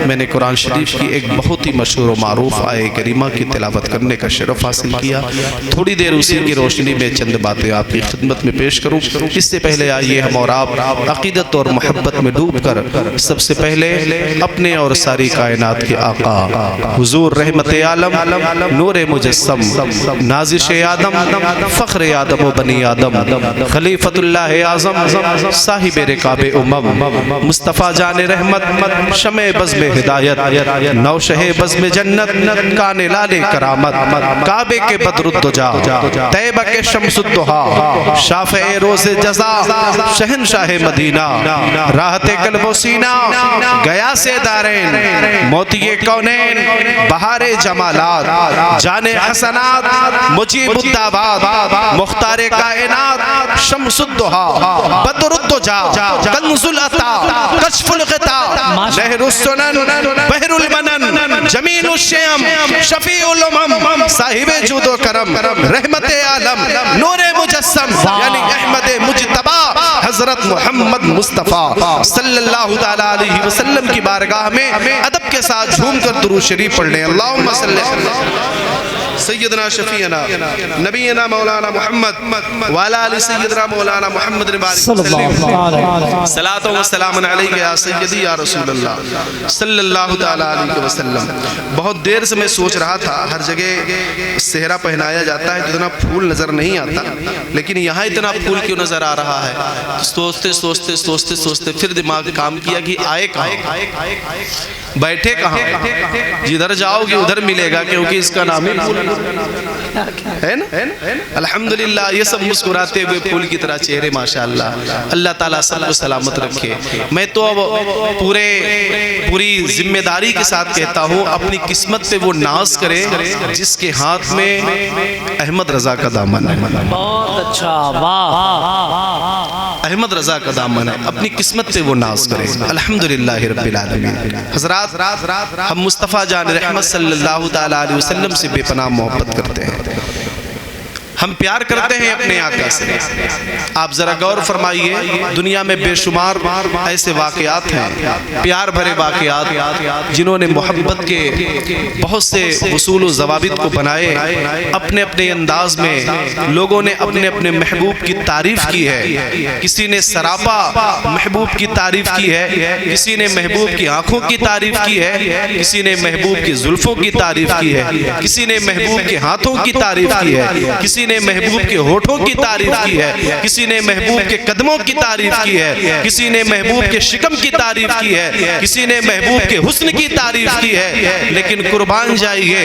मैंने कुरान शरीफ की एक बहुत ही मशहूर मारूफ आए करीमा की तिलावत करने का शरफ हासिल किया। थोड़ी देर उसी की रोशनी में चंद बातें आपकी खिदमत में पेश करूँ। इससे पहले आइए हम और आप अकीदत और मोहब्बत में डूब कर सबसे पहले अपने और सारी कायनात के आका हुजूर रहमत आलम नूर मुजस्सम नाज़िश आदम फ़ख्र आदम व बनी आदम खलीफतुल्लाह आज़म साहिब रिकाब उम्मम मुस्तफ़ा जान रहमत शमे बज़्म हिदायत नौशहे बज़्म जन्नत काने लाले करामत काबे के बदरुद्दुजा तैबा के शम्सुद्दुहा शाफ़े रोज़े जज़ा शहनशाह मदीना राहते कल्बो सीना गया से दारैन मोतिये कौनैन बहारे जमालात जाने हसनात मुजीबुद्दाबाद मुख्तारे कायनात शम्सुद्दुहा बदरुद्दुजा कंजुल अता कश्फुल ग़िता लहरुस सुनन बहरुल मनन जमीनुश शयम शफीउल उमम साहिबे जूदो करम रहमत आलम नूरे मुजस्सम यानी अहमद मुज्तबा हजरत मोहम्मद मुस्तफ़ा सल्लल्लाहु तआला अलैहि वसल्लम की बारगाह में अदब के साथ झूम कर दुरूद शरीफ पढ़ लें। अल्लाहुम्मा सल्ली सैयदना शफीना नबीना मौलाना मोहम्मद वाला अली सैयदना मौलाना मोहम्मद सलातो व सलाम अलैका या सय्यदी या रसूल अल्लाह सल्लल्लाहु तआला अलैहि वसल्लम। बहुत देर से मैं सोच रहा था, हर जगह सेहरा पहनाया जाता है तो इतना फूल नज़र नहीं आता, लेकिन यहाँ इतना फूल क्यों नज़र आ रहा है। सोचते सोचते सोचते सोचते फिर दिमाग काम किया कि आए कहाँ, बैठे कहाँ, जिधर जाओगे उधर मिलेगा, क्योंकि इसका नाम ही फूल है ना। अल्हम्दुलिल्लाह ये सब मुस्कुराते हुए फूल की तरह चेहरे माशाअल्लाह। अल्लाह ताला सबको सलामत रखे। मैं तो अब पूरी जिम्मेदारी के साथ कहता हूँ, अपनी किस्मत पे वो नाज करे जिसके हाथ में अहमद रजा का दामन है। बहुत अच्छा, वाह। अहमद रजा का दामन है, अपनी किस्मत पे वो नाज करे। अल्हम्दुलिल्लाह रब्बिल आलमीन। हज़रात, हम मुस्तफ़ा जान रहमत सल्लल्लाहु तआला अलैहि वसल्लम से बेपनाह मोहब्बत करते हैं, हम प्यार करते हैं अपने आका से। आप जरा गौर फरमाइए, दुनिया में बेशुमार ऐसे वाक़यात हैं, प्यार भरे वाक़यात, जिन्होंने मोहब्बत के बहुत से उसूल व ज़वाबित को बनाए। अपने अपने अंदाज में लोगों ने अपने अपने महबूब की तारीफ़ की है। किसी ने सरापा महबूब की तारीफ़ की है, किसी ने महबूब की आँखों की तारीफ़ की है, किसी ने महबूब की जुल्फ़ों की तारीफ़ की है, किसी ने महबूब के हाथों की तारीफ़ की है, किसी ने महबूब के होठों की तारीफ की है, किसी ने महबूब के कदमों की तारीफ की है, किसी ने महबूब के शिकम की तारीफ की है, किसी ने महबूब के हुस्न की तारीफ की है। लेकिन कुर्बान जाइए,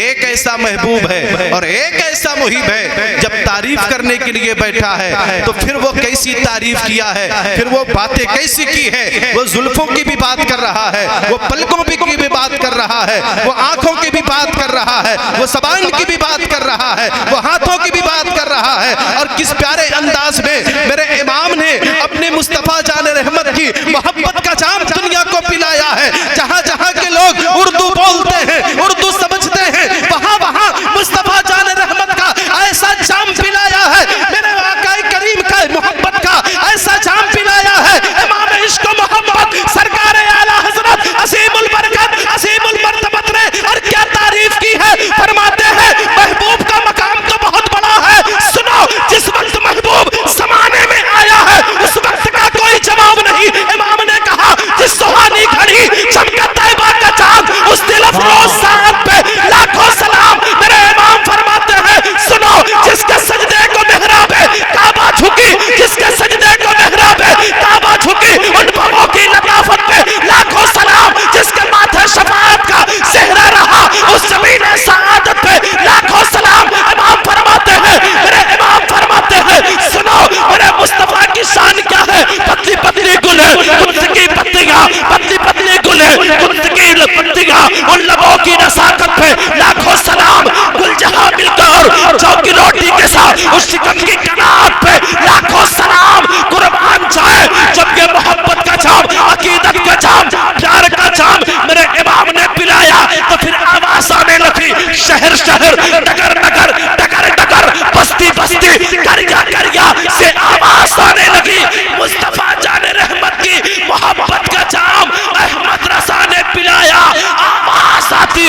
एक ऐसा महबूब है और एक ऐसा मुहिब है, जब तारीफ करने के लिए बैठा है तो फिर वो कैसी तारीफ किया है, फिर वो बातें कैसी की है। वो जुल्फों की भी बात कर रहा है, वो पलकों की भी बात कर रहा है, वो आंखों की भी बात कर रहा है, वो ज़बान की भी बात कर रहा है, वो हाथों की भी बात कर रहा है। और किस प्यारे अंदाज में मेरे इमाम ने अपने मुस्तफ़ा जान रहमत की मोहब्बत का जाम दुनिया को पिलाया है। जहां जहां के लोग उर्दू बोलते हैं, उर्दू समझते हैं, वहां वहां मुस्तफ़ा जान रहमत का ऐसा जाम पिलाया है, मेरे आकाए करीम का मोहब्बत का ऐसा जाम पिलाया है। इमाम इश्क मोहब्बत सरकार आला हजरत असीमुल बरकत असीमुल मर्तबत ने और क्या तारीफ की है। फरमाते हैं महबूब का मकाम तो बहुत बड़ा है। सुनो, जिस वक्त महबूब ज़माने में आया है उस वक्त का कोई जवाब नहीं। इमाम ने कहा, जिस सुहानी घड़ी चमका तैबा का चाँद, उस दिल अफरोज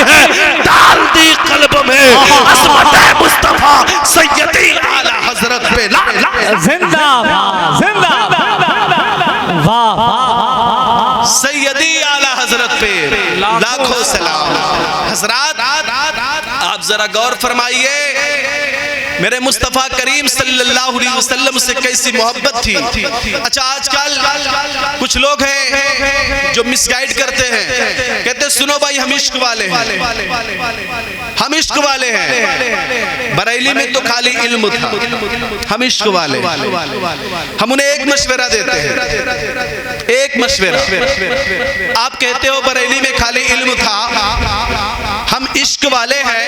है डाल दी कल्ब में अज़मत मुस्तफा सैयदी आला हजरत पे जिंदाबाद जिंदाबाद वाह वाह सैयदी आला हजरत पे लाखों सलाम। हजरात आप जरा गौर फरमाइए मेरे मुस्तफ़ा करीम सल्लल्लाहु अलैहि वसल्लम से कैसी मोहब्बत थी। अच्छा आजकल कुछ लोग हैं जो मिसगाइड करते हैं, कहते सुनो भाई हम इश्क वाले हैं, हम इश्क वाले हैं। बरेली में तो खाली इल्म था, हम इश्क वाले। हम उन्हें एक मशवरा देते हैं, एक मशवरा। आप कहते हो बरेली में खाली इल्म था, हम इश्क वाले हैं,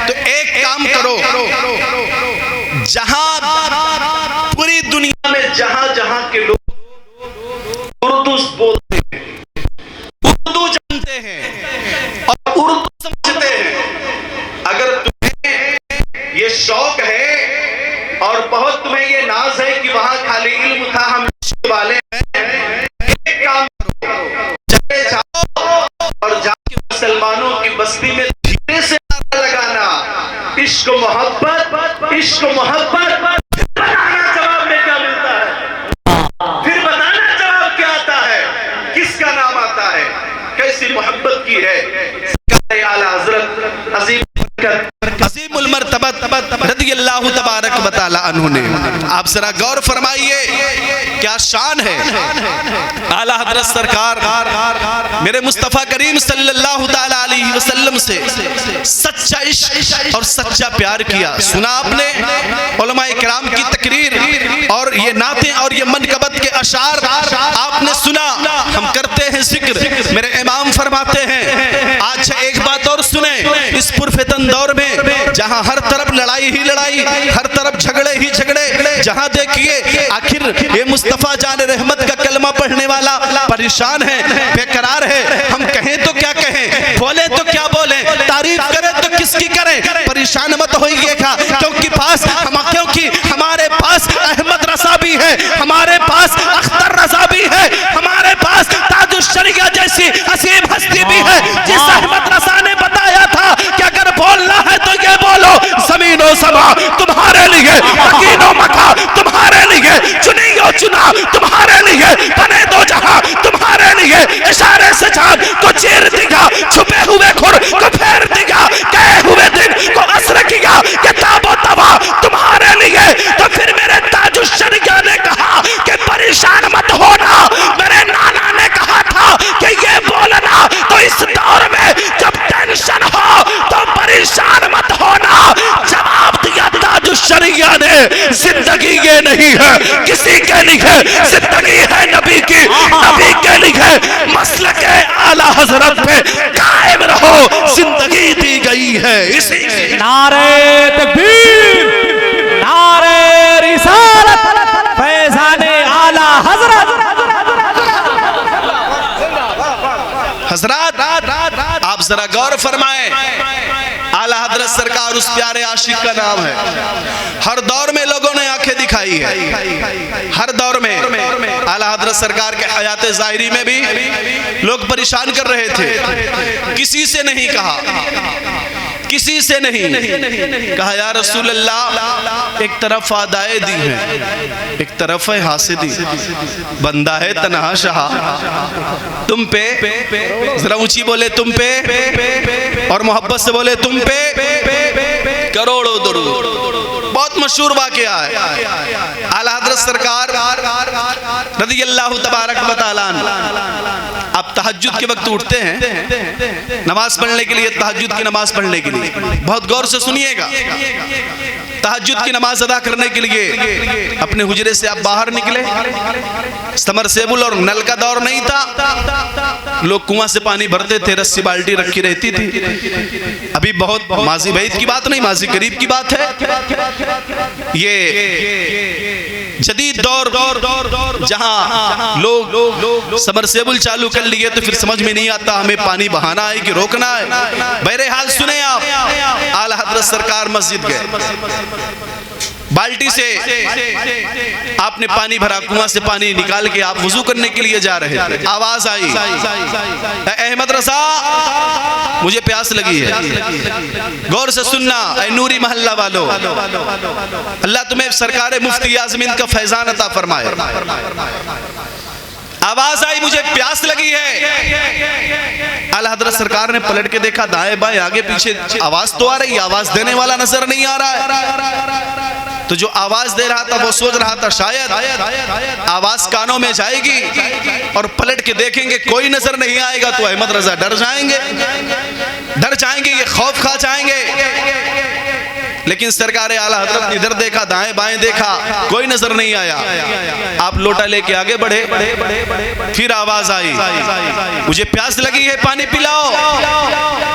तो एक काम करो, जहां पूरी दुनिया में जहां जहां के लोग उर्दू बोलते हैं, उर्दू जानते हैं और उर्दू समझते हैं, अगर तुम्हें ये शौक है और बहुत तुम्हें ये नाज है कि वहां खाली इल्म था, हम इश्क वाले हैं, एक काम करो, चले जाओ और जाके मुसलमानों की बस्ती में धीरे से नारा लगाना, इश्क मोहब्बत, इश्क मोहब्बत। बताना जवाब में क्या मिलता है, फिर बताना जवाब क्या आता है, किसका नाम आता है, कैसी मोहब्बत की है आला हजरत अज़ीमुल मर्तबत रज़ियल्लाहु तबारक व तआला अन्हु ने। आप जरा गौर फरमाइए क्या शान है आला हजरत सरकार मेरे मुस्तफ़ा करीम सल्लल्लाहु तआला अलैहि वसल्लम से सच्चा इश्क और सच्चा प्यार किया। सुना आपने उलमाए किराम की तकरीर और ये नाते और ये मनकबत के अशार आपने सुना। हम करते हैं जिक्र, मेरे इमाम फरमाते हैं आज एक बात और सुने, इस पुरफितन दौर में जहां हर तरफ लड़ाई ही लड़ाई, हर तरफ झगड़े ही झगड़े, जहां देखिए आखिर ये मुस्तफा जान रहमत का कलमा पढ़ने वाला परेशान है, बेकरार है। हम कहें तो क्या कहें, बोले तो क्या बोले, तारीफ करें तो किसकी करें, परेशान मत होइएगा क्योंकि हमारे पास अहमद रजा भी है, हमारे पास अख्तर रजा भी है, हमारे पास ताजुश्शरिया जैसी असीम हस्ती भी है, जिस अहमद रजा ने बताया था कि अगर बोलना है तो ये बोलो, ज़मीनो समा तुम्हारे लिए, मकीनो मका तुम्हारे लिए, चुनियो चुना तुम्हारे लिए, बने दो जहां तुम्हारे लिए, इशारे से चांद को चीर दिया, छुपे हुए खुर को फेर दिया, गए हुए दिन को असर किया, किताबो तवा तुम्हारे लिए। तो फिर मेरे ताजुश्शरिया ने कहा कि परेशान मत होना, मेरे नाना ने कहा था कि ये बोलना, तो इस दौर में जब टेंशन हो तो परेशान मत होना। जवाब दिया ताजुश्शरिया ने, जिंदगी ये नहीं है किसी के लिए, जिंदगी है नबी की, नबी के लिए, मसलक आला हजरत पे कायम रहो, जिंदगी दी गई है इसी। नारे तकबीर, नारे रिसालत, फैज़ाने आला हजरत। हजरत आप जरा गौर फरमाएं, आला हजरत सरकार उस प्यारे आशिक का नाम है। हर दौर में लोगों ने आंखें दिखाई है, हर दौर में आला हजरत सरकार के हयात ज़ाहिरी में भी लोग परेशान कर रहे थे, किसी से नहीं कहा, किसी से नहीं कहा या रसूल अल्लाह, एक तरफ आदाए दी है, एक तरफ है हासिदी, बंदा है तन्हा शाह, तुम पे जरा ऊंची बोले तुम पे, और मोहब्बत से बोले तुम पे करोड़ों दरूद। बहुत मशहूर वाकया है। आला हज़रत सरकार रज़ियल्लाहु तबारक व तआला आप तहज्जुद के वक्त उठते हैं नमाज पढ़ने के लिए, तहज्जुद की नमाज पढ़ने के लिए, बहुत गौर से सुनिएगा। तहज्जुद की नमाज अदा करने के लिए अपने हुजरे से आप बाहर निकले, समरसेबुल और नल का दौर नहीं था, लोग कुआं से पानी भरते थे, रस्सी बाल्टी रखी रहती थी। अभी बहुत माजी बैद की बात नहीं, माजी करीब की बात है। ये जदीद दौर जहां लोग समरसेबुल चालू कर लिए तो फिर समझ में नहीं आता हमें पानी बहाना है कि रोकना है। बहरहाल सुने आप, आला हज़रत सरकार मस्जिद गए, बाल्टी से आपने पानी भरा, कुआं से पानी निकाल के आप वुजू करने के लिए जा रहे थे, आवाज आई अहमद रजा मुझे प्यास लगी है। गौर से सुनना ऐ नूरी मोहल्ला वालों, अल्लाह तुम्हें सरकार मुफ्ती आज़मीन का फैजान अता फरमाए। आवाज आई मुझे प्यास लगी है। आला हजरत सरकार ने पलट के देखा, दाएं बाएं आगे पीछे आवाज तो आ रही, आवाज देने वाला नजर नहीं आ रहा है। तो जो आवाज दे रहा था वो सोच रहा था शायद आवाज कानों में जाएगी और पलट के देखेंगे कोई नजर नहीं आएगा तो अहमद रजा डर जाएंगे, ये खौफ खा जाएंगे। लेकिन सरकार आला हजरत ने इधर देखा, दाएं बाएं देखा, कोई नजर नहीं आया। आप लोटा लेके आगे बढ़े, फिर आवाज आई मुझे प्यास लगी है, पानी पिलाओ।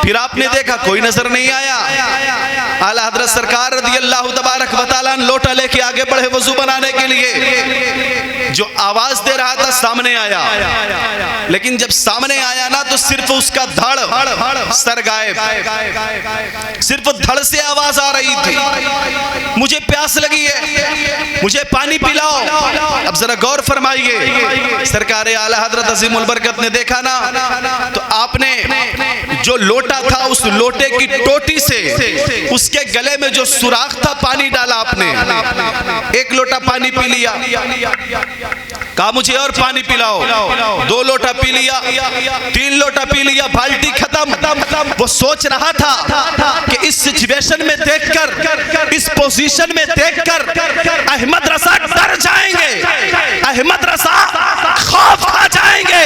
फिर आपने देखा कोई नजर नहीं आया। आला हजरत सरकार रज़ियल्लाहु तबारक व तआला लोटा लेके आगे बढ़े वजू बनाने के लिए। जो आवाज दे रहा था सामने आया, लेकिन जब सामने आया ना तो सिर्फ उसका धड़, सर गायब, सिर्फ धड़ से आवाज आ रही थी मुझे प्यास लगी है, मुझे पानी पिलाओ। अब जरा गौर फरमाइए, सरकार आला हजरत अज़ीमुल बरकत ने देखा ना तो आपने जो लोटा था उस लोटे की टोटी से उसके गले में जो सुराख था पानी डाला आपने। एक लोटा पानी पी लिया, कहा मुझे और पानी पिलाओ। 2 लोटा पी लिया, 3 लोटा पी लिया, बाल्टी खत्म। वो सोच रहा था कि इस सिचुएशन में देखकर, इस पोजीशन में देखकर अहमद रजा डर जाएंगे, अहमद रजा खौफ खा जाएंगे।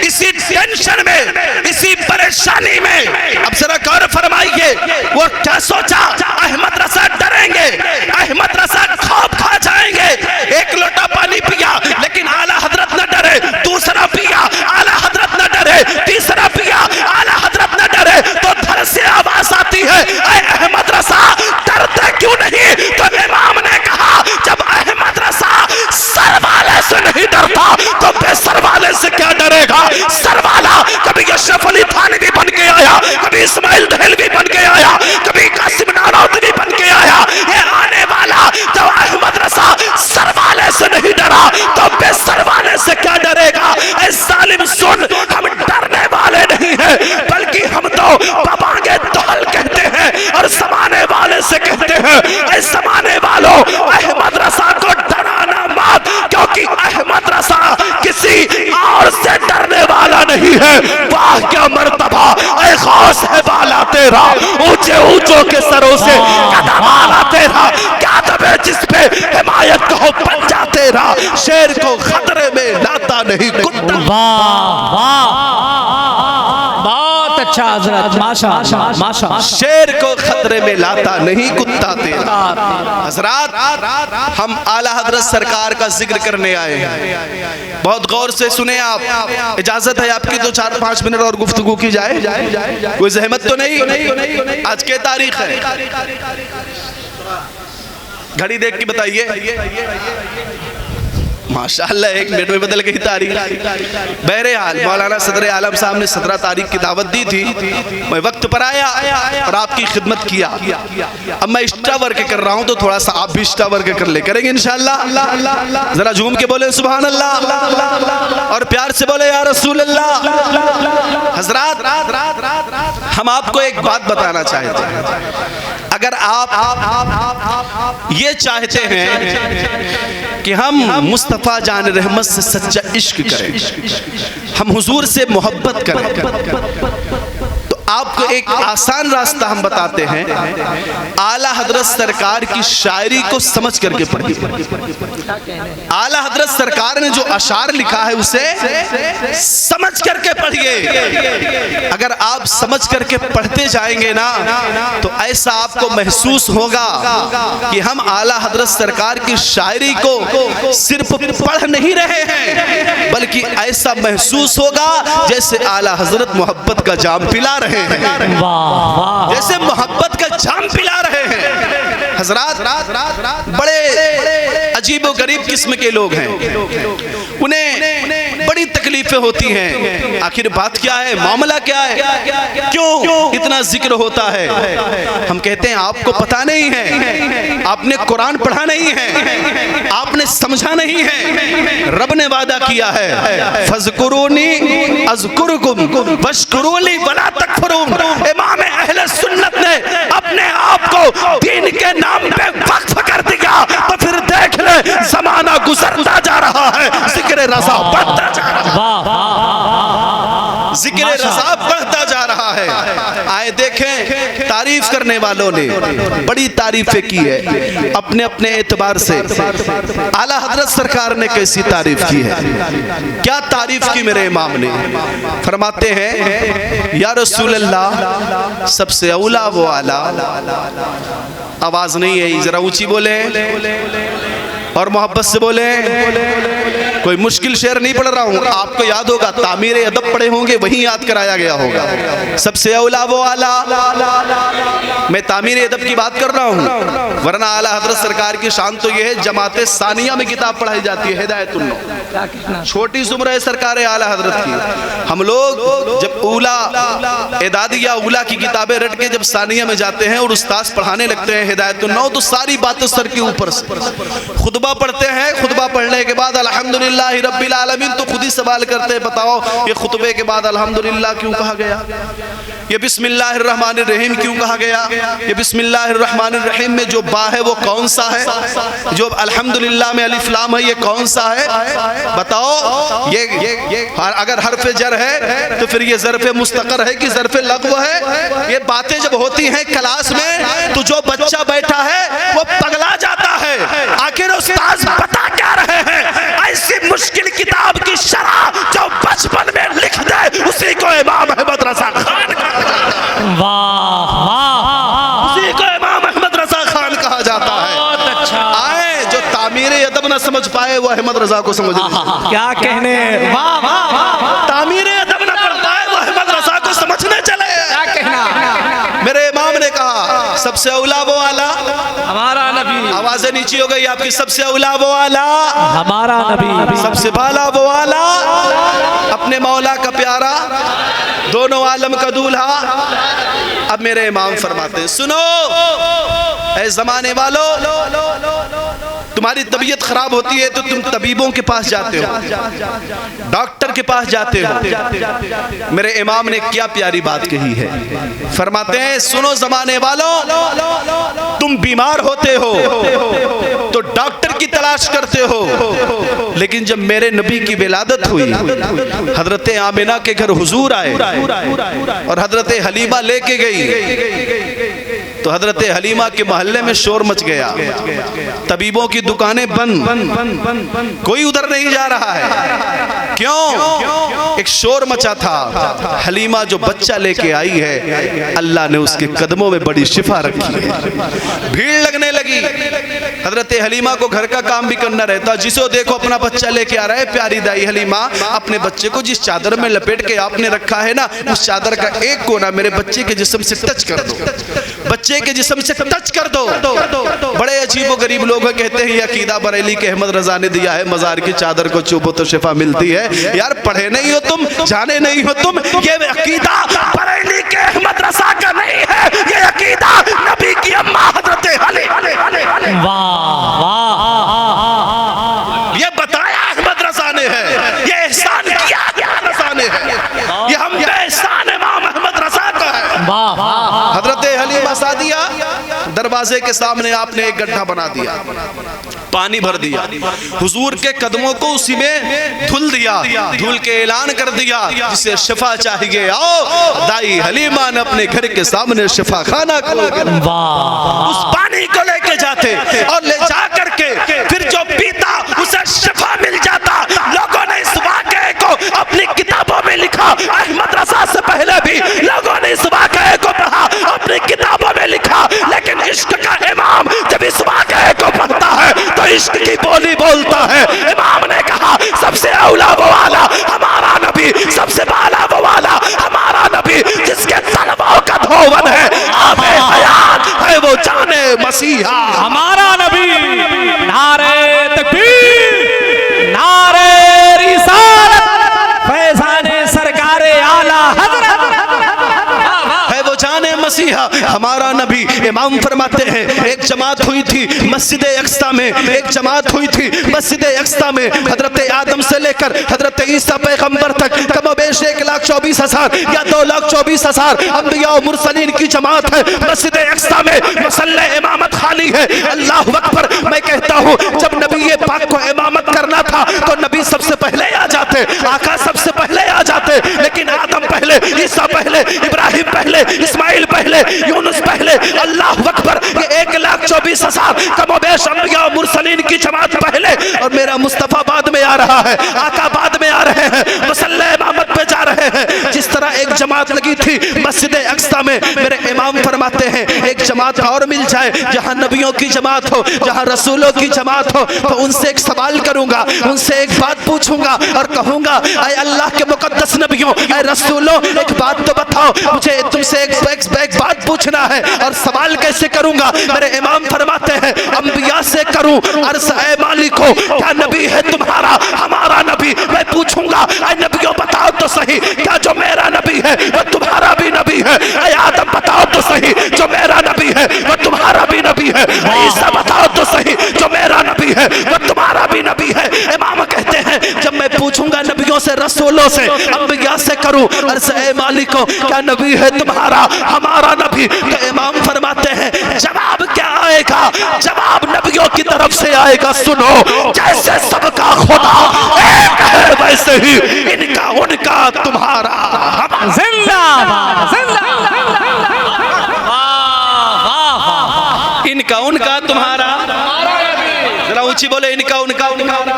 इसी टेंशन में, इसी परेशानी में अब जरा गौर फरमाइए वो क्या सोचा। अहमद रजा डरेंगे, अहमद रजा खौफ खा जाएंगे। 1 लोटा पानी पिया लेकिन आला हजरत न डरे, दूसरा पिया आला हजरत न डरे, तीसरा पिया आला हजरत न डरे। तो धर से आवाज आती है ऐ अहमद रजा डरते क्यों नहीं? तो इमाम ने कहा जब अहमद रजा सर वाले से नहीं डरता तो बेसर वाले से क्या डरेगा? सर वाला कभी अशरफ अली थानवी बन के आया, कभी इस्माइल दहलवी बन के आया, कभी कासिम नानौतवी बन के आया। ये आने वाला जब अहमद रजा सर वाले से नहीं डरा तो बेसर वाले से क्या डरेगा? ऐ जालिम सुन, हम डरने वाले नहीं हैं, बल्कि हम तो बबांगे तहल कहते हैं और समाने वाले से कहते हैं ऐ समाने वालों अहमद रजा को डराना मत, क्योंकि अहमद रजा किसी और से डरने वाला नहीं है। वाह क्या मर्तबा, ऐ खास है बाला तेरा, ऊंचे ऊंचों के सरों से कदम आला तेरा, क्या दबे जिस पे हिमायत कहो पंजा तेरा, शेर को खतरे में लाता नहीं कुत्ता। वाह बहुत अच्छा हजरत, माशा। शेर को खतरे में लाता नहीं कुत्ता तेरा। हजरात हम आला हजरत सरकार का जिक्र करने आए हैं, बहुत गौर से सुने आप। इजाजत है आपकी तो 4-5 मिनट और गुफ्तगू की जाए, कोई जहमत तो नहीं? आज के तारीख है, घड़ी देख के बताइए। माशाअल्लाह 1 मिनट में बदल गई तारीख। बहरहाल मौलाना सदर आलम साहब ने 17 तारीख की दावत दी थी, मैं वक्त पर आया और आपकी खिदमत किया। अब मैं इष्टा वर्क कर रहा हूँ तो थोड़ा सा आप भी इष्टा वर्क कर ले, करेंगे इंशाअल्लाह। जरा झूम के बोले सुभान अल्लाह और प्यार से बोले या रसूल अल्लाह। हजरात हम आपको एक बात बताना चाहते हैं, अगर आप ये चाहते हैं कि हम मुस्तफ़ा जान रहमत से सच्चा इश्क करें, हम हुजूर से मोहब्बत करें, तो आपको एक आसान रास्ता हम बताते हैं। आला हजरत सरकार की शायरी को समझ करके पढ़िए। आला हजरत सरकार ने जो अशार लिखा है उसे समझ करके पढ़िए। अगर आप समझ करके पढ़ते जाएंगे ना तो ऐसा आपको महसूस होगा कि हम आला हजरत सरकार की शायरी को सिर्फ पढ़ नहीं रहे हैं, बल्कि ऐसा महसूस होगा जैसे आला हजरत मोहब्बत का जाम पिला रहे हैं, जैसे मोहब्बत का जाम पिला रहे हैं। हजरात बड़े अजीब व गरीब किस्म के लोग हैं, उन्हें बड़ी बड़ी तकलीफें होती हैं। आखिर बात क्या है, मामला क्या है, क्यों इतना जिक्र होता है? हम कहते हैं आपको पता नहीं है, आपने कुरान पढ़ा नहीं है, आपने समझा नहीं है। रब ने वादा किया है, फज़कुरूनी अज़कुरुकुम वश्कुरूली वला तकफुरून। इमाम अहले सुन्नत ने अपने आप को दीन के नाम पे वक्फ कर दिया, तो फिर देख ले जमाना गुजरता जा रहा है, जिक्र रज़ा बढ़ता जा रहा है, जिक्र रज़ा बढ़ता जा रहा है। आए देखें, तारीफ करने वालों ने बड़ी तारीफें की है अपने अपने एतबार से। आला हजरत सरकार ने कैसी तारीफ की है, क्या तारीफ की मेरे इमाम ने? फरमाते हैं, या रसूल अल्लाह, सबसे औला वो आला। आवाज नहीं है, जरा ऊंची बोले और मोहब्बत से बोले। कोई मुश्किल शेर नहीं पढ़ रहा हूँ, आपको याद होगा, तामीर अदब पढ़े होंगे, वहीं याद कराया गया होगा। सबसे औला वो आला, मैं तामीर अदब की बात कर रहा हूँ, वरना आला हजरत सरकार की शान तो यह है, जमाते सानिया में किताब पढ़ाई जाती है, हिदायतुल्लाह, छोटी उम्र है सरकार आला हजरत की। हम लोग जब उला एदादिया उला की किताबें रट के जब सानिया में जाते हैं और उस्ताद पढ़ाने लगते हैं हिदायतुल्लाह, तो सारी बातें सर के ऊपर से। खुतबा पढ़ते हैं, खुतबा पढ़ने के बाद अल्हम्दुलिल्लाह रब्बिल आलमीन, तो खुद ही सवाल करते हैं, बताओ ये खुतबे के बाद अल्हम्दुलिल्लाह क्यों कहा गया, ये बिस्मिल्लाहिर रहमानिर रहीम क्यों कहा गया, ये बिस्मिल्लाहिर रहमानिर रहीम में जो बा है वो कौन सा है, जो अल्हम्दुलिल्लाह में अलिफ लाम है ये कौन सा है, बताओ। ये अगर हर्फ जर है तो फिर ये ज़र्फ़े मुस्तक़र है कि ज़र्फ़े लग़्व है? ये बातें जब होती हैं क्लास में तो जो बच्चा बैठा है वो पगला जाता है। आखिर उस्ताद बता क्या रहे हैं? ऐसी मुश्किल किताब की शरह जो बचपन में लिख दे, उसी को इमाम अहमद रज़ा खान, वाह वाह, उसी को इमाम अहमद रज़ा खान कहा जाता है। बहुत अच्छा। आए जो तामीर अदब न समझ पाए वो अहमद रज़ा को समझ ले। क्या कहने, वाह वाह वाह, तामीर अदब न पढ़ पाए वो अहमद रज़ा को समझने चले। क्या कहना। मेरे इमाम ने कहा, सबसे औला वो आला, हमारा नबी। आवाजें नीची हो गई आपकी। सबसे औला वो आला, हमारा नबी। सबसे बाला वो आला, अपने मौला का प्यारा, दोनों आलम का दूल्हा। अब मेरे इमाम फरमाते हैं, सुनो ऐ जमाने वालों, तुम्हारी तबीयत खराब होती है तो तुम तबीबों के पास जाते हो, डॉक्टर के पास जाते हो। मेरे इमाम ने क्या प्यारी बात कही है, फरमाते हैं, सुनो जमाने वालों, तुम बीमार होते हो तो डॉक्टर की तलाश करते हो, लेकिन जब मेरे नबी की विलादत हुई, हजरत आमिना के घर हुजूर आए और हजरत हलीमा लेके गई, तो हजरत हलीमा के मोहल्ले में शोर मच गया, तबीबों की दुकानें बंद, कोई उधर नहीं जा रहा है। क्यों? एक शोर मचा था। हलीमा जो बच्चा लेके आई है, अल्लाह ने उसके कदमों में बड़ी शिफा रखी है। भीड़ लगने लगी। हजरत हलीमा को घर का काम भी करना रहता, जिसो देखो अपना बच्चा लेके आ रहा है। प्यारी दाई हलीमा, अपने बच्चे को जिस चादर में लपेट के आपने रखा है ना, उस चादर का एक कोना मेरे बच्चे के जिस्म से टच कर दो, बच्चे के जिस्म से टच कर दो। बड़े अजीब गरीब लोग कहते हैं ये अकीदा बरेली के अहमद रजा ने दिया है, मजार की चादर को चुभो तो शिफा मिलती है। यार पढ़े नहीं हो तुम, जाने नहीं हो तुम, ये अकीदा बरेली के अहमद रजा का नहीं है, ये अकीदा नबी की अम्मा हजरत हली। वाह वाह, ये बताया अहमद रजा ने है, ये एहसान किया अहमद रजा ने है, ये हम पे एहसान इमाम अहमद रजा का है। वाह वाह। हजरत हलीमा सादिया दरवाजे के सामने आपने एक गड्ढा बना दिया, पानी भर दिया, हुजूर के कदमों को उसी में धुल दिया, धुल के ऐलान कर दिया, जिसे शिफा चाहिए आओ। दाई हलीमा ने अपने घर के सामने शिफा खाना खोल कर उस पानी को लेके जाते और ले जा करके फिर जो पीता उसे शिफा मिल जाता। लोगों ने इस वाक़े को अपनी किताबों में लिखा, अहमद रजा से पहले भी लोगों ने इस वाक़े को पढ़ा, अपनी किताबों में लिखा। लेकिन इश्क का इमाम जब इस वाक़े को पढ़ता है तो इश्क की बोली बोलता है। इमाम ने कहा, सबसे औला वो वाला हमारा नबी, सबसे बाला वो वाला हमारा नबी, जिसके तलवों का धोवन है, आबे हयात है वो जाने मसीहा हमारा नबी। नारे तकबीर, नारे रिसालत, मसीहा हमारा नबी। इमाम फरमाते हैं एक जमात हुई थी मस्जिद अक्सा में, एक जमात हुई थी मस्जिद अक्सा में, हजरत आदम से लेकर हजरत ईसा पैगंबर तक कमोबेश 1,24,000 या 2,24,000 अंबिया और मुरसलीन की जमात है मस्जिद अक्सा में। मसल्ला इमामत खाली है। अल्लाह अकबर। मैं कहता हूँ जब नबी पाक को इमामत करना था तो नबी सबसे पहले आ जाते, आका सबसे पहले आ जाते, लेकिन आदम पहले, ईसा पहले, इब्राहिम पहले, इस्माइल पहले, यूनुस पहले। अल्लाह अकबर। ये 1,24,000 कमोबेश अंबिया और मुरसलीन की जमात पहले, और मेरा मुस्तफा बाद में आ रहा है, आका बाद में आ रहे हैं, मुसल्ला इमामत पे जा रहे हैं। जिस तरह एक जमात लगी थी मस्जिद अक्सा में, मेरे इमाम फरमाते हैं एक जमात और मिल जाए जहां नबियों की जमात हो, जहां रसूलों की जमात हो, तो उनसे एक सवाल करूंगा, उनसे एक बात पूछूंगा और कहूंगा ऐ अल्लाह के मुकद्दस नबियों, ऐ रसूलों, एक बात तो बताओ, मुझे तुमसे एक बात पूछना है। और सवाल कैसे करूंगा? मेरे इमाम फरमाते हैं अंबिया से करूं, अर्ज़ ऐ मालिको क्या नबी है तुम्हारा हमारा नबी? मैं पूछूंगा ऐ नबियों बताओ तो सही, क्या जो मेरा नबी है वो तुम्हारा भी नबी है? ऐ आदम बताओ तो सही, जो मेरा नबी है वो तुम्हारा भी नबी है? ईसा बताओ तो सही, जो मेरा नबी है वो तुम्हारा भी नबी है? इमाम कहते हैं जब मैं पूछूंगा नबियों से, रसूलों से, अंबिया से करूं, अर्ज़ ऐ मालिको क्या नबी है तुम्हारा हमारा नबी? तो इमाम फरमाते हैं जवाब क्या आएगा? जवाब नबियों की तरफ से आएगा। सुनो, जैसे सबका खुदा एक है वैसे ही इनका उनका तुम्हारा जिंदाबाद जिंदाबाद। इनका उनका तुम्हारा। जरा ऊंची बोले इनका उनका तुम्हारा।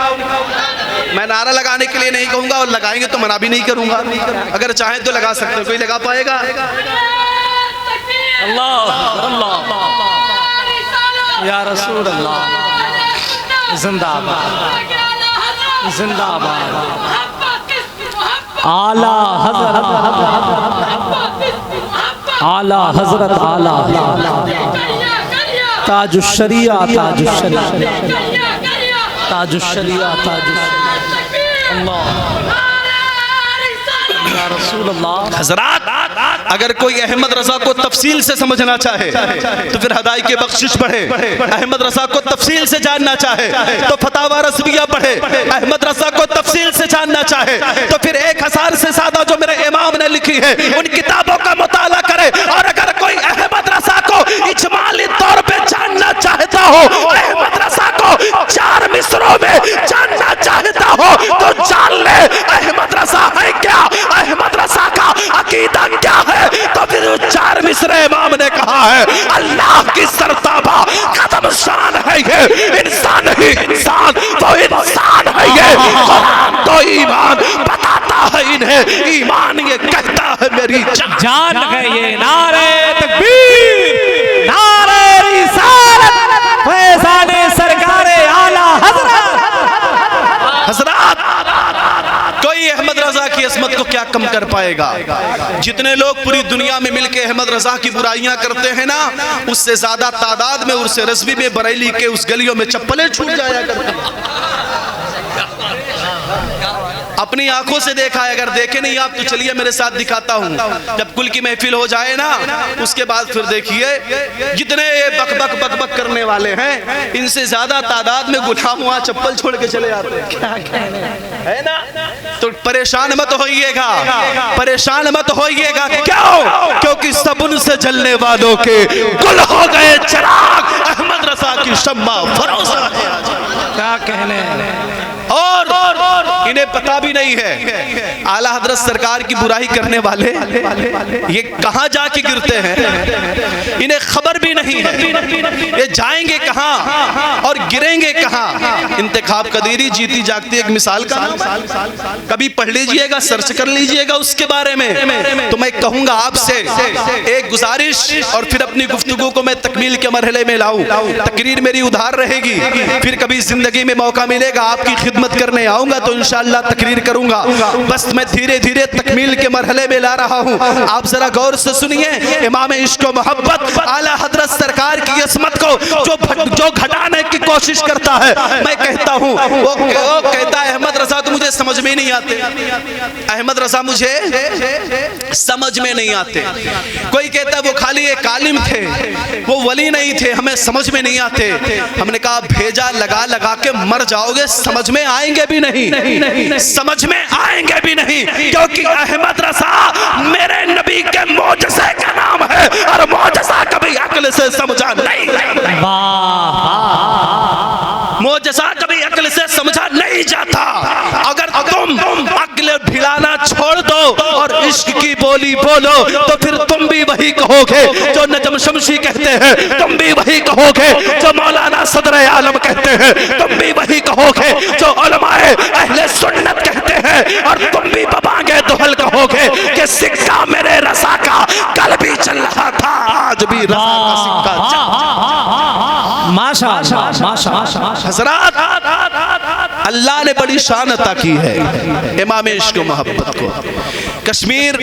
मैं नारा लगाने के लिए नहीं कहूंगा और लगाएंगे तो मना भी नहीं करूंगा। अगर चाहें तो लगा सकते हो, कोई लगा पाएगा? अल्लाह अल्लाह या रसूल अल्लाह। जिंदाबाद जिंदाबाद। आला हजरत आला हजरत आला ताजुश्शरिया ताजुश्शरिया ताजुश्शरिया ताजुश्शरिया। अल्लाह या रसूल अल्लाह। हजरात, अगर कोई अहमद रजा को तफसील से समझना चाहे तो फिर हदाई के बख्शिश पढ़े। अहमद रजा को तफसील से जानना चाहे तो फतावा रज़विया पढ़े। अहमद रजा को तफसील से जानना चाहे तो फिर 1000 से ज्यादा जो मेरे इमाम ने लिखी है उन किताबों का मुताला करे। और अगर कोई अहमद रजा को इजमाली तौर पे जानना चाहता हो, अहमद रजा को 4 मिसरों में जानना चाहता हो तो जान ले अहमद रजा है क्या, अहमद रजा का अकीदा क्या है। तो फिर 4 मिसरे इमाम ने कहा है अल्लाह की सरताबा कदम शान है ये, इंसान ही इंसान तो इंसान है ये। कुरान तो ईमान बताता है इन्हें, ईमान ये कहता है मेरी जान गए ये। नारे तकबीर, नारे रिसालत, फैज़ाने सरकारे आला हजरत। हजरात, कोई अहमद रजा की असमत को क्या कम कर पाएगा? जितने लोग पूरी दुनिया में मिलकर अहमद रजा की बुराइयां करते हैं ना, उससे ज्यादा तादाद में उर्स रज़वी में बरेली के उस गलियों में चप्पलें छूट जाया करती हैं। अपनी आंखों से देखा है, अगर देखे नहीं आप तो चलिए मेरे साथ दिखाता हूँ। जब कुल की महफिल हो जाए ना उसके बाद फिर देखिए जितने बक बक बक बक करने वाले हैं इनसे ज्यादा तादाद में गुलाम वहां चप्पल छोड़ के चले आते हैं। क्या कहने है ना? तो परेशान मत होइएगा, परेशान मत होइएगा। क्यों? क्योंकि सब उनसे जलने वालों के गुल हो गए चिराग। अहमद रजा की शम्मा भरोसा है। क्या कहने। और इन्हें पता भी नहीं है आला हजरत सरकार की बुराई करने वाले ये कहां जाके गिरते हैं, इन्हें खबर भी नहीं है ये जाएंगे कहां और गिरेंगे कहां। इंतखाब कदीरी जीती जागती एक मिसाल का नाम कभी पढ़ लीजिएगा, सर्च कर लीजिएगा उसके बारे में। तो मैं कहूंगा आपसे एक गुजारिश और फिर अपनी गुफ्तगू को मैं तकमील के मरहले में लाऊं। तकरीर मेरी उधार रहेगी, फिर कभी जिंदगी में मौका मिलेगा आपकी खिदमत करने आऊंगा तो इंशाअल्लाह इंशाअल्लाह तकरीर करूंगा। बस मैं धीरे धीरे तकमील के मरहले में ला रहा हूं। आप जरा गौर से सुनिए। इमाम इश्क व मोहब्बत आला हजरत सरकार की असमत को जो घटाने की कोशिश करता है, मैं कहता हूं वो कहता है अहमद रजा तो मुझे समझ में नहीं आते, अहमद रजा मुझे समझ में नहीं आते। कोई कहता है वो खाली एक आलिम थे, वो वली नहीं थे, हमें समझ में नहीं आते। हमने कहा भेजा लगा लगा के मर जाओगे, समझ में आएंगे भी नहीं, समझ में आएंगे भी नहीं, क्योंकि अहमद रजा मेरे नबी के मौजज़े का नाम है और मौजज़ा कभी अक्ल से समझा नहीं, मौजज़ा कभी अक्ल से समझा नहीं जाता। अगर तुम अक्ल ढिलाना छोड़ दो और इश्क की बोली बोलो तो फिर तुम भी वही कहोगे जो नजम शमशी कहते हैं, तुम भी वही कहोगे जो मौलाना सदर आलम कहते हैं, तुम भी वही कहोगे जो उलमाए अहले सुन्नत कहते हैं, और तुम भी बबांगे दुहल कहोगे कि सिक्का मेरे रसा का कल भी चल रहा था, आज भी रसा का सिक्का माशाअल्लाह। हज़रात, अल्लाह ने बड़ी शान अता की है इमाम इश्क व मोहब्बत को। कश्मीर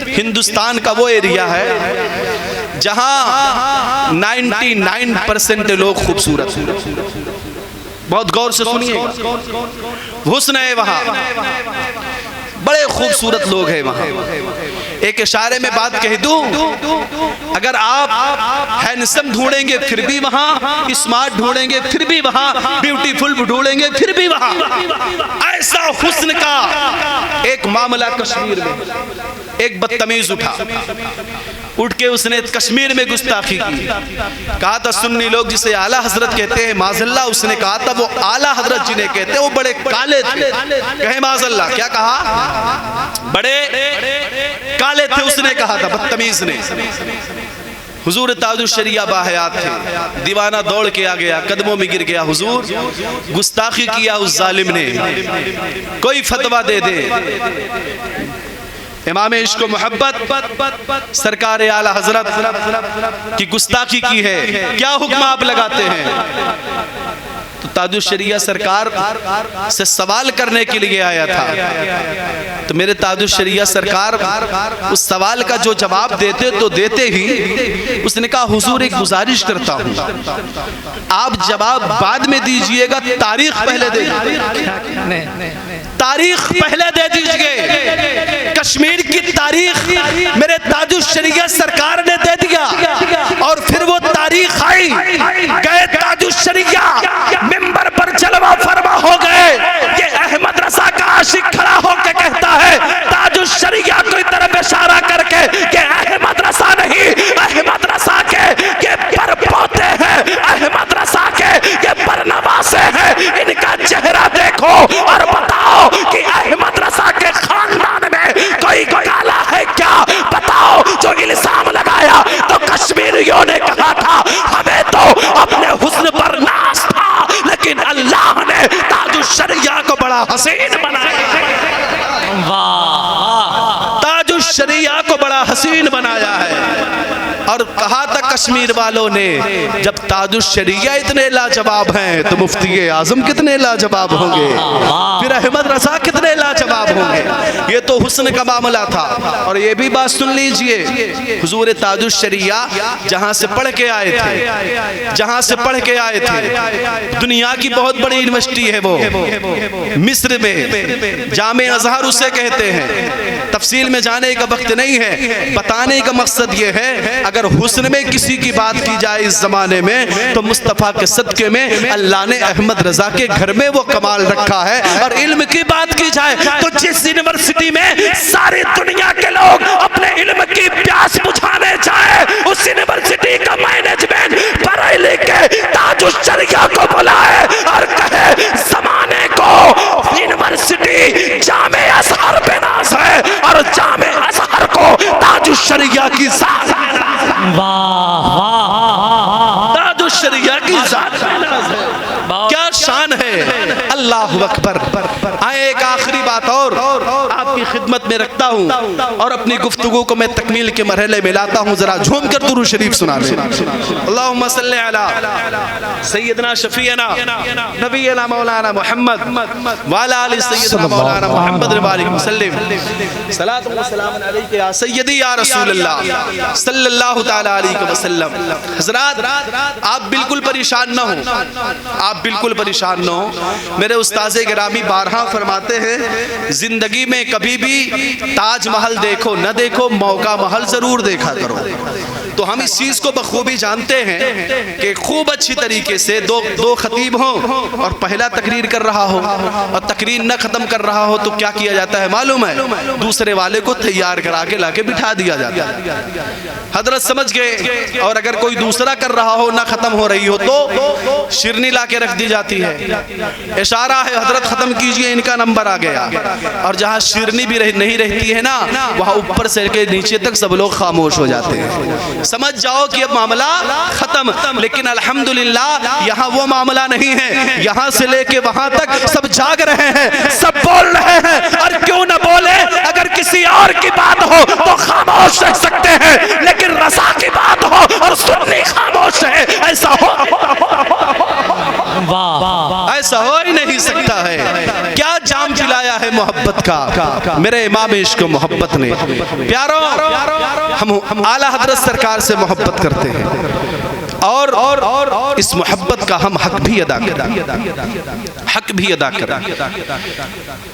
हिंदुस्तान का वो एरिया है जहां 99% लोग खूबसूरत हैं। बहुत गौर से सुनिए, हुस्न है वहां, बड़े खूबसूरत लोग हैं वहां। एक इशारे में बात कह दूं, अगर आप हैंडसम ढूंढेंगे फिर भी वहां, स्मार्ट ढूंढेंगे फिर भी वहां, ब्यूटीफुल ढूंढेंगे फिर भी वहां। ऐसा हुस्न का एक मामला कश्मीर में, एक बदतमीज उठ के उसने कश्मीर में गुस्ताखी की। कहा था सुन्नी लोग जिसे आला हजरत कहते हैं, माज़ल्ला, उसने कहा था वो आला हजरत जिन्हें कहते हैं वो बड़े काले थे। कहे माज़ल्ला, क्या कहा? बड़े काले थे उसने कहा था बदतमीज ने। हुजूर ताजुश शरिया बाहयात थे, दीवाना दौड़ के आ गया, कदमों में गिर गया, हुजूर गुस्ताखी किया उस जालिम ने, कोई फतवा दे दे। इमाम इश्क व मोहब्बत सरकार आला हजरत की गुस्ताखी की है, क्या हुक्म आप लगाते हैं? तो ताजुश शरिया सरकार से सवाल करने के लिए आया था। तो मेरे ताजुश शरिया सरकार उस सवाल का जो जवाब देते तो देते ही उसने कहा हुजूर एक गुजारिश करता हूं, आप जवाब बाद में दीजिएगा, तारीख पहले दे दीजिए, तारीख पहले दे दीजिए। कश्मीर की तारीख मेरे ताजुश शरिया सरकार ने दे दिया और फिर वो तारीख आई, गए ताजुश शरिया मिंबर पर जलवा फरमा हो गए। ये अहमद रजा का आशिक खड़ा होकर कहता है ताजुश शरिया की तरफ इशारा करके कि अहमद रजा नहीं, अहमद रजा के ये परपोते हैं, अहमद रजा के ये परनवासे हैं, इनका चेहरा देखो और बताओ कि अहमद रजा के खानदान में कोई काला है क्या? बताओ। जो इल्जाम लगाया तो कश्मीरियों ने कहा था हमें तो अपने हुस्न पर नाज था, लेकिन अल्लाह ने ताजुश शरिया को बड़ा हसीन बनाया। वाह, ताजुश शरिया को बड़ा हसीन बनाया है। और कहा था कश्मीर वालों ने जब ताजुश शरिया इतने लाजवाब हैं तो मुफ्ती आजम कितने लाजवाब होंगे, फिर अहमद रजा कितने लाजवाब होंगे। ये तो हुस्न का मामला था। और ये भी बात सुन लीजिए, हुजूर ताजुश शरिया जहां से पढ़ के आए थे, जहां से पढ़ के आए थे, दुनिया की बहुत बड़ी यूनिवर्सिटी है वो, मिस्र में जामे अजहर उसे कहते हैं। तफसील में जाने का वक्त नहीं है, बताने का मकसद ये है अगर हुस्न में किसी की बात की जाए इस जमाने में तो मुस्तफ़ा के सदके में अल्लाह ने अहमद रजा के घर में वो कमाल रखा है। और इल्म की बात की जाए तो जिस यूनिवर्सिटी में सारी दुनिया के लोग अपने इल्म की प्यास बुझाने जाए, उस यूनिवर्सिटी का मैनेजमेंट पढ़े लिखे ताजुश शरिया को बुलाए और कहे जमाने को यूनिवर्सिटी जामे अजहर पे नाज है और जामे अजहर को ताजुश शरिया की जात है। ताजुश शरिया की जात है, क्या शान है। अल्लाह अकबर। आए एक आखिरी बात और आपकी खिदमत में रखता हूँ और अपनी गुफ्तगू को मैं तकमील के मरहले में लाता हूँ। जरा झूम कर दुरूद शरीफ सुना दें। अल्लाहुम्मा सल्ली अला सय्यदना शफीअना नबीना मौलाना मुहम्मद वाला आलि सय्यदना मौलाना मुहम्मद वालेकुम सल्लम सलातु व सलाम अलैका या सय्यदी या रसूलल्लाह सल्लल्लाहु तआला अलैहि वसल्लम। हज़रात, आप बिल्कुल परेशान न हो, आप बिल्कुल परेशान न हो। मेरे उस्ताज़े गिरामी बारहा फरमाते हैं, जिंदगी में कभी भी ताजमहल देखो न देखो, मौका महल जरूर देखा करो। तो हम इस चीज़ को बखूबी जानते हैं कि खूब अच्छी तरीके से दो खतीब हों और पहला तकरीर कर रहा हो और तकरीर न ख़त्म कर रहा हो तो क्या किया जाता है मालूम है? दूसरे वाले को तैयार करा के लाके बिठा दिया जाता है। हजरत समझ गए। और अगर कोई दूसरा कर रहा हो ना ख़त्म हो रही हो तो शिरनी ला के रख दी जाती है। इशारा है हजरत ख़त्म कीजिए, इनका नंबर आ गया। और जहाँ शिरनी भी नहीं रहती है ना, वहाँ ऊपर से के नीचे तक सब लोग खामोश हो जाते हैं। समझ जाओ कि अब मामला खत्म। लेकिन अल्हम्दुलिल्लाह यहाँ वो मामला नहीं है। यहाँ से लेके वहाँ तक सब जाग रहे हैं, सब बोल रहे हैं। और क्यों न बोले, अगर किसी और की बात हो तो खामोश रह सकते हैं, लेकिन रसा की बात हो और सुन्नी खामोश है, ऐसा हो ऐसा हो ही नहीं सकता है। क्या जाम पिलाया है मोहब्बत का मेरे इमाम इश्क मोहब्बत ने। प्यारो, हम आला हजरत सरकार से मोहब्बत करते हैं और इस मोहब्बत का हम हक भी अदा करें।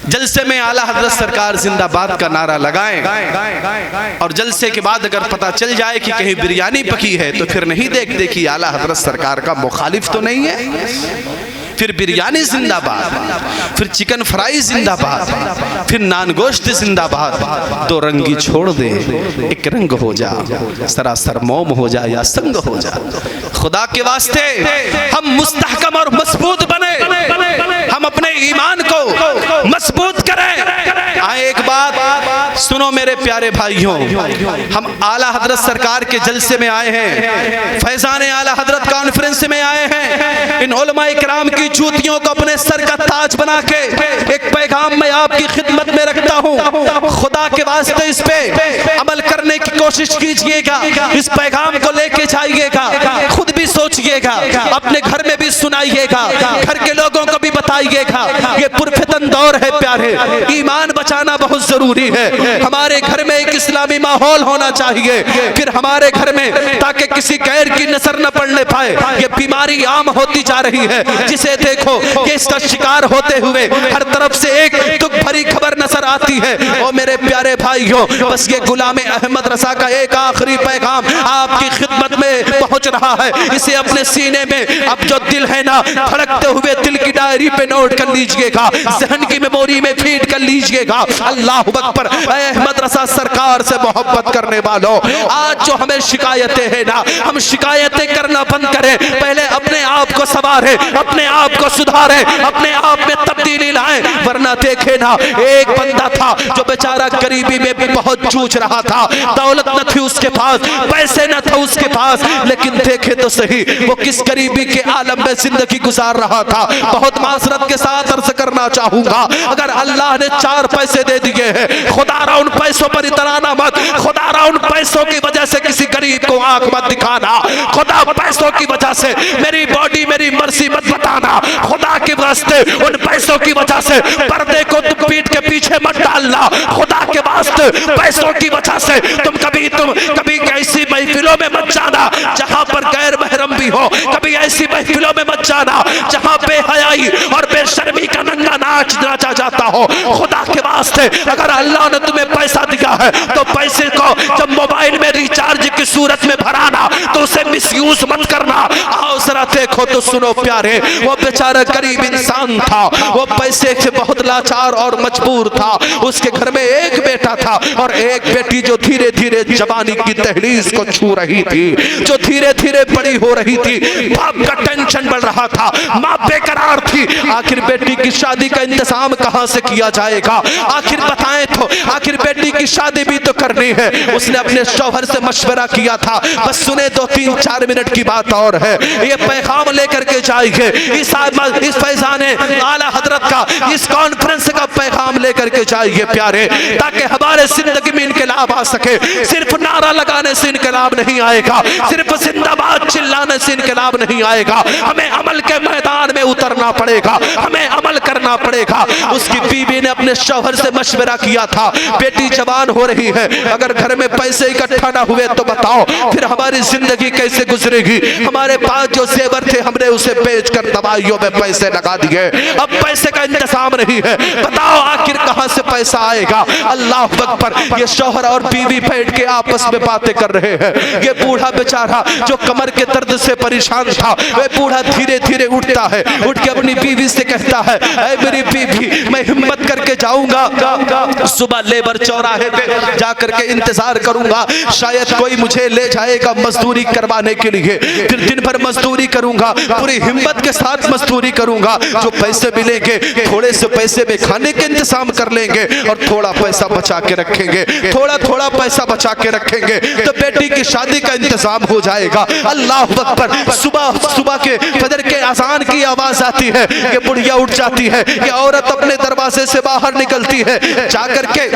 जलसे में आला हजरत सरकार जिंदाबाद का नारा लगाएं और जलसे के बाद अगर पता चल जाए कि कहीं बिरयानी पकी है तो फिर नहीं देखते कि आला हजरत सरकार का मुखालिफ तो नहीं है। फिर बिरयानी जिंदाबाद, फिर चिकन फ्राई जिंदाबाद, फिर नान गोश्त जिंदाबाद। तो रंगी छोड़ दे, एक रंग हो जा, सरासर मोम हो जा या संग हो जा। खुदा के वास्ते हम मुस्तहकम और मजबूत बने, हम अपने ईमान को मजबूत करें। आए एक बात सुनो मेरे प्यारे भाइयों, हम आला हजरत सरकार के जलसे में आए हैं, फैजान आला हजरत कॉन्फ्रेंस में आए हैं। इन उलमाए किराम की जूतियों को अपने सर का ताज बना के एक पैगाम मैं आपकी खिदमत में रखता हूँ। खुदा के वास्ते इस पे अमल करने की कोशिश कीजिएगा, इस पैगाम को लेके जाइएगा, खुद भी सोचिएगा, अपने घर में भी सुनाइएगा, घर के लोगों को भी बताइएगा। ये पुरफितन दौर है प्यारे, ईमान बचाना बहुत जरूरी है। हमारे घर में एक इस्लामी माहौल होना चाहिए, फिर हमारे घर में, ताकि किसी गैर की नजर न पड़ने पाए। ये बीमारी आम होती जा रही है, जिसे देखो कि इसका शिकार होते हुए हर तरफ से एक दुख भरी खबर नजर आती है। और मेरे प्यारे भाइयों, बस ये गुलाम अहमद रसा का एक आखिरी पैगाम आपकी खिदमत में पहुंच रहा है। इसे अपने सीने में अब जो दिल है ना, धड़कते हुए दिल की डायरी पे नोट कर लीजिएगा, जहन की मेमोरी में फीड कर लीजिएगा। अल्लाह अकबर। अहमद रसा सरकार से मोहब्बत करने वालों, आज जो हमें शिकायतें हैं ना, हम शिकायतें करना बंद करें। पहले अपने आप को संवारें, अपने आप को सुधारें, अपने आप में तब्दीली लाएं। वरना देखे ना, एक बंदा था जो बेचारा गरीबी में भी बहुत जूझ रहा था, दौलत न थी उसके पास, पैसे न थे उसके पास, लेकिन देखे तो सही वो किस गरीबी के आलम में जिंदगी गुजार रहा था। बहुत मासरत के साथ अर्ज करना चाहूंगा, अगर अल्लाह ने 4 पैसे दे दिए हैं, खुदारा उन पैसों पर इतराना मत, खुदारा उन पैसों की वजह से किसी गरीब को आंख मत दिखाना, खुदा पैसों की वजह से मेरी बॉडी मेरी मर्जी मत बताना, खुदा के वास्ते उन पैसों की वजह से पर्दे को तुम पीठ के पीछे मत डालना, खुदा के वास्ते पैसों की वजह से तुम कभी ऐसी महफिलों में मत जाना जहां पर गैर महरम भी हो, कभी ऐसी महफिलों में मत जाना जहां बेहयाई और बेशर्मी का नंगा नाच नाचा जाता हो। खुदा के वास्ते अगर अल्लाह ने तुम्हें पैसा दिया है तो पैसे को जब मोबाइल में रिचार्ज की सूरत में भराना तो उसे मिसयूज मत करना। आओ जरा देखो तो सुनो प्यारे, वो बेचारा गरीब इंसान था, वो पैसे से बहुत लाचार और मजबूर था। उसके घर में एक बेटा था और एक बेटी जो धीरे धीरे जवानी की तहलीज को छू रही थी, जो धीरे धीरे बड़ी हो रही थी। बाप का टेंशन बढ़ रहा था, माँ बेकरार थी, आखिर बेटी की शादी का इंतजाम कहां से किया जाएगा, आखिर बताएं तो, आखिर बेटी की शादी भी तो करनी है। उसने अपने शौहर से मशवरा किया था, बस सुने 2-3-4 मिनट की बात और है। ये पैगाम लेकर के जाइए, इस फैजाने आला हजरत का, इस कॉन्फ्रेंस का पैगाम लेकर के जाइए प्यारे, ताकि हमारे जिंदगी में इनकलाब आ सके। सिर्फ नारा लगाने से इनकलाब नहीं आएगा, सिर्फ जिंदाबाद चिल्लाने से इनकलाब नहीं आएगा, हमें अमल के मैदान में उतरना पड़ेगा, हमें अमल करना पड़ेगा। उसकी बीवी ने अपने शौहर से मशवरा किया था, बेटी जवान हो रही है, अगर घर में पैसे इकट्ठा ना हुए तो बताओ फिर हमारी जिंदगी कैसे गुजरेगी। हमारे पास जो जेवर थे हमने उसे बेचकर दवाइयों में पैसे लगा दिए, अब पैसे का इंतजाम नहीं है, बताओ आखिर कहां से पैसा आएगा। अल्लाह अकबर। ये शौहर और बीवी बैठ के आपस में बातें कर रहे हैं। ये बूढ़ा बेचारा जो कमर के दर्द से परेशान था, वह बूढ़ा धीरे धीरे उठता है, उठ के अपनी बीवी से कहता है, ऐ मेरी बीवी, मैं हिम्मत करके जाऊंगा, सुबह लेबर चौराहे पे जाकर के इंतजार करूंगा, शायद कोई मुझे ले जाएगा मजदूरी करवाने के लिए। फिर दिन भर मजदूरी करूंगा, पूरी हिम्मत के साथ मजदूरी करूंगा, जो पैसे मिलेंगे थोड़े से पैसे में खाने के इंतजाम कर लेंगे और थोड़ा पैसा बचा के रखेंगे, थोड़ा थोड़ा पैसा बचा के रखेंगे तो बेटी की शादी का इंतजाम हो जाएगा। अल्लाह अकबर। सुबह सुबह के फजर के अजान की आवाज आती है, ये बुढ़िया उठ जाती है, ये औरत अपने दरवाजे से बाहर निकलती है, जाकर के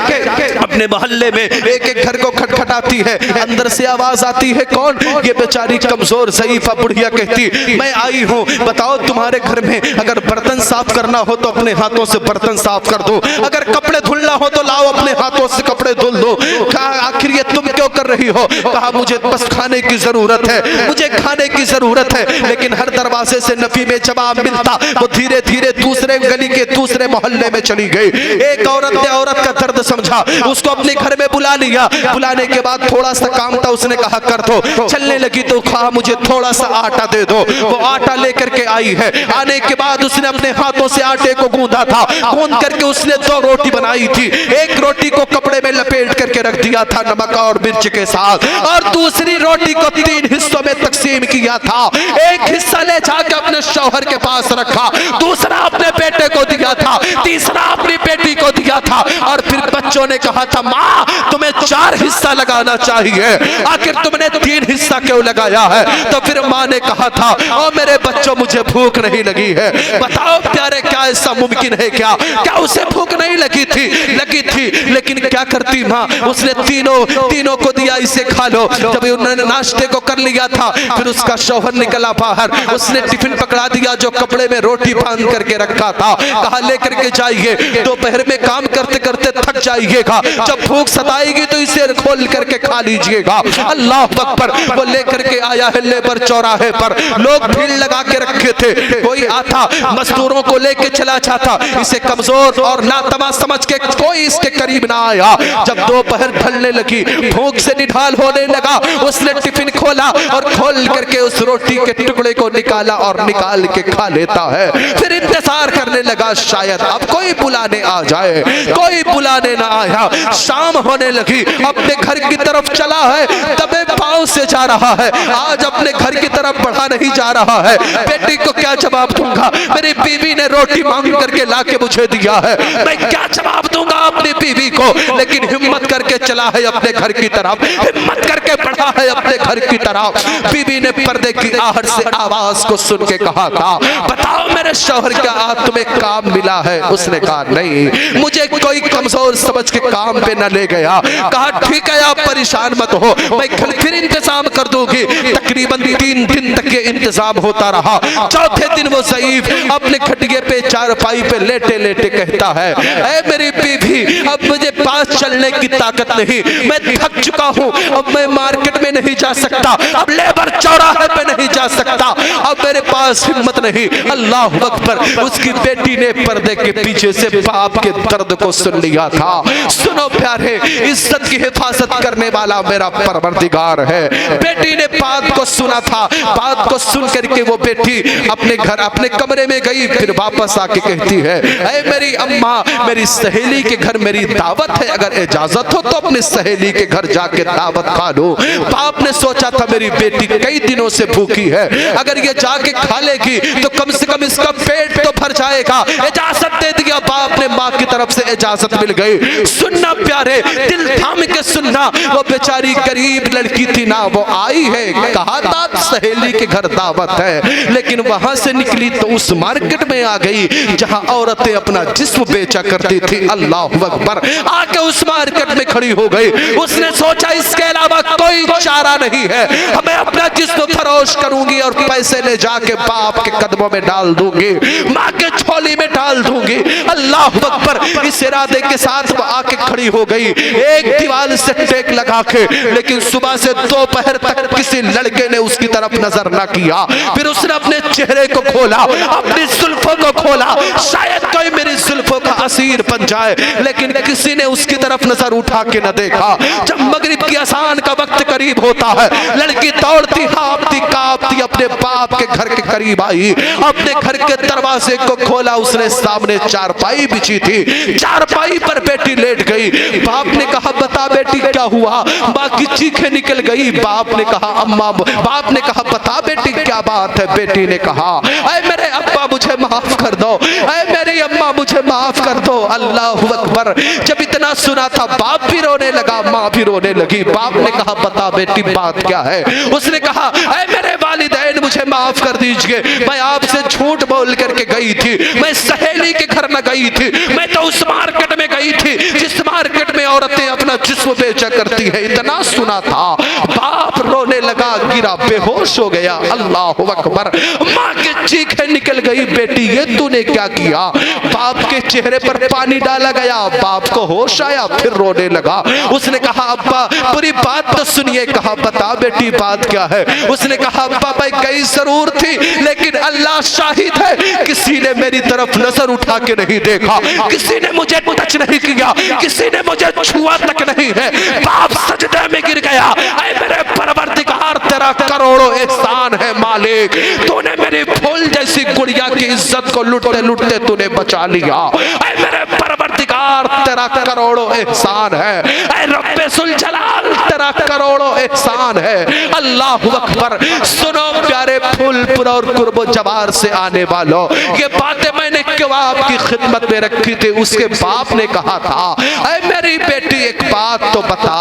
अपने मोहल्ले में एक एक घर को खटखटाती है, अंदर से आवाज आती है, कौन? ये बेचारी कमजोर ज़ईफ़ा बुढ़िया कहती, मैं आई हूँ, बताओ तुम्हारे घर में अगर बर्तन साफ करना हो तो अपने हाथों से बर्तन साफ कर दो, अगर कपड़े धुलना हो तो लाओ अपने हाथों से कपड़े धुल दो। कहा आखिर ये तुम क्यों कर रही हो? कहा मुझे बस खाने की जरूरत है, मुझे खाने की जरूरत है। लेकिन हर दरवाजे से नफी में जवाब मिलता, वो धीरे धीरे दूसरे गली के दूसरे मोहल्ले में चली गई। एक औरत ने औरत का दर्द समझा, उसको अपने घर में बुला लिया, बुलाने के बाद थोड़ा सा काम था, उसने कहा कर दो। चलने लगी तो कहा मुझे थोड़ा सा आटा दे दो, वो आटा लेकर के आई है। आने के बाद उसने अपने हाथों से आटे को गूंदा था, गूंद करके उसने 2 रोटी बनाई थी, एक रोटी को कपड़े में लपेट करके रख दिया था नमक और मिर्च के साथ, और दूसरी रोटी को 3 हिस्सों में तकसीम किया था। एक हिस्सा ले जाकर अपने शौहर के पास रखा, दूसरा अपने बेटे को दिया था, तीसरा अपनी बेटी को दिया था, और फिर बच्चों ने कहा था माँ तुम्हें 4 हिस्सा लगाना चाहिए, आखिर तुमने 3 हिस्सा क्यों लगाया है? तो फिर माँ ने कहा था ओ मेरे बच्चों मुझे भूख नहीं लगी है। बताओ प्यारे क्या ऐसा मुमकिन है क्या? क्या उसे भूख नहीं लगी थी? लगी थी, लेकिन क्या करती माँ, उसने तीनों को दिया, इसे खा लो। जब उन्होंने नाश्ते को कर लिया था, फिर उसका शौहर निकला बाहर, उसने टिफिन पकड़ा दिया जो कपड़े में रोटी बांध करके रखा था, कहा लेकर के जाइए, दोपहर में काम करते करते थक जाइएगा, जब भूख सताएगी तो इसे खोल करके खा लीजिएगा। अल्लाह अकबर। वो लेकर के आया है लेबर चौराहे पर, लोग भीड़ लगा के रखे थे, कोई आता मजदूरों को लेके चला जाता, इसे कमजोर और नातमा समझ के कोई इसके करीब ना आया। जब दोपहर ढलने लगी, भूख से निढाल होने लगा, उसने टिफिन खोला और खोल करके उस रोटी के टुकड़े को निकाला और निकाल के खा लेता है। फिर इंतजार करने लगा शायद अब कोई बुलाने आ जाए, कोई बुलाने ना आया। शाम होने लगी, अपने घर की तरफ चला है, दबे पांव से जा रहा है, आज अपने घर की तरफ बढ़ा नहीं जा रहा है। बेटी को क्या जवाब दूंगा? मेरी बीवी ने रोटी मांग करके लाके मुझे दिया है, मैं क्या जवाब दूंगा अपनी बीवी को? लेकिन हिम्मत करके चला है अपने घर की तरफ, हिम्मत करके बढ़ा है अपने घर की तरफ। बीवी ने पर्दे की आहट से आवाज को सुन के कहा था बताओ मेरे शौहर क्या आज तुम्हें काम मिला है? उसने कहा नहीं, मुझे कोई कमजोर समझ के काम पे न ले गया। कहा ठीक है आप परेशान मत हो, मैं फिर इंतजाम कर दूंगी। तकरीबन 3 दिन तक ये इंतजाम होता रहा। चौथे दिन वो ज़ईफ अपने खटिये पे चारपाई पे लेटे लेटे कहता है ऐ मेरी बीवी अब मुझे पास चलने की ताकत नहीं, मैं थक चुका हूँ, अब मैं मार्केट में नहीं जा सकता, अब लेबर चौराहे पे नहीं जा सकता, अब मेरे पास हिम्मत नहीं। अल्लाह अकबर। उसकी बेटी ने पर्दे के पीछे से बाप के दर्द को सुन लिया था। सुनो प्यारे, इज्जत की हिफाजत करने वाला मेरा परवरदिगार है। बेटी ने बात को सुना था, बात को सुन करके वो बेटी अपने घर अपने कमरे में गई, फिर वापस आके कहती है ऐ मेरी अम्मा मेरी सहेली के घर मेरी दावत है, अगर इजाजत हो तो अपनी सहेली के घर जाके दावत खा लो। बाप बाप ने सोचा था मेरी बेटी कई दिनों से भूखी है, अगर ये जाके खा लेगी तो कम से कम इसका पेट तो भर जाएगा। इजाजत दे दिया बाप ने, माँ की तरफ से इजाजत मिल गई। सुनना प्यारे, दिल थाम के सुनना, वो बेचारी गरीब लड़की थी ना, वो आई है, कहा था सहेली के घर दावत है, लेकिन वहां से निकली तो उस मार्केट में आ गई जहां औरतें अपना जिस्म बेचा करती थी। अल्लाह अकबर। आके उस मार्केट में खड़ी हो गई। उसने सोचा इसके अलावा कोई चारा नहीं है, मैं अपना जिस्म फरोश करूंगी और पैसे ले जाके बाप के कदमों में डाल दूंगी, माँ के झोली में डाल दूंगी। अल्लाह अकबर। इस इरादे के साथ वो आके खड़ी हो गई, एक दीवार से टेक लगा के, लेकिन सुबह से दोपहर तक किसी लड़के ने उसकी तरफ नजर ना किया। फिर उसने अपने चेहरे को खोला, अपनी जुल्फों को खोला, शायद कोई मेरी जुल्फों का असीर बन जाए, लेकिन किसी ने उसकी तरफ नजर उठा के न देखा। जब मगरिब की अजान का वक्त करीब होता है, लड़की दौड़ती हाँफती कांपती अपने बाप के घर के करीब आई, अपने घर के दरवाजे को खोला, उसने सामने चारपाई बिछी थी, चारपाई पर बेटी लेट गई। बाप ने कहा बता बेटी क्या हुआ? माँ की चीखें निकल गई। बाप ने कहा अम्मा, बाप ने कहा बता बेटी क्या बात है? बेटी ने कहा ऐ मेरे अब्बा मुझे माफ कर दो, ऐ मेरी अम्मा मुझे माफ कर दो। अल्लाह अकबर। जब इतना सुना था बाप भी रोने लगा, माँ भी रोने लगी। बाप ने कहा बता बेटी बात क्या है? उसने कहा ऐ मेरे वालिदैन मुझे माफ कर दीजिए, मैं आपसे झूठ बोल करके गई थी, मैं सहेली के घर न गई थी, मैं तो उस मार्केट में गई थी जिस मार्केट में औरतें अपना जिस्म बेचा करती है। इतना सुना था बाप रोने लगा, गिरा बेहोश हो गया। अल्लाह अकबर। माँ की चीखें निकल गई, बेटी ये तूने क्या किया? बाप के चेहरे पर पानी डाला गया, बाप को होश आया, फिर रोने लगा। उसने कहा अब्बा पूरी बात तो सुनिए। कहा बता बेटी बात क्या है? उसने कहा अब्बा मैं गई जरूर थी, लेकिन अल्लाह शाहिद है किसी ने मेरी तरफ नजर उठा के नहीं देखा, किसी ने मुझे टच नहीं किया, किसी ने मुझे छुआ तक नहीं है। बाप सजदे में गिर गया। ऐ मेरे परवरदिगार तेरा करोड़ों एहसान है मालिक, तूने मेरी फूल जैसी गुड़िया की इज्जत को लुटते लुटते तूने बचा लिया। ऐ मेरे परवरदिगार तेरा करोड़ों एहसान है, ऐ रब्बे सुल जलाल तेरा करोड़ों एहसान है। अल्लाह अकबर। सुनो प्यारे फूलपुर और कुर्बो जवार से आने वालों, ये बातें मैंने क्यों आपकी खिदमत में रखी थी? उसके बाप ने कहा था ऐ मेरी बेटी एक बात तो बता,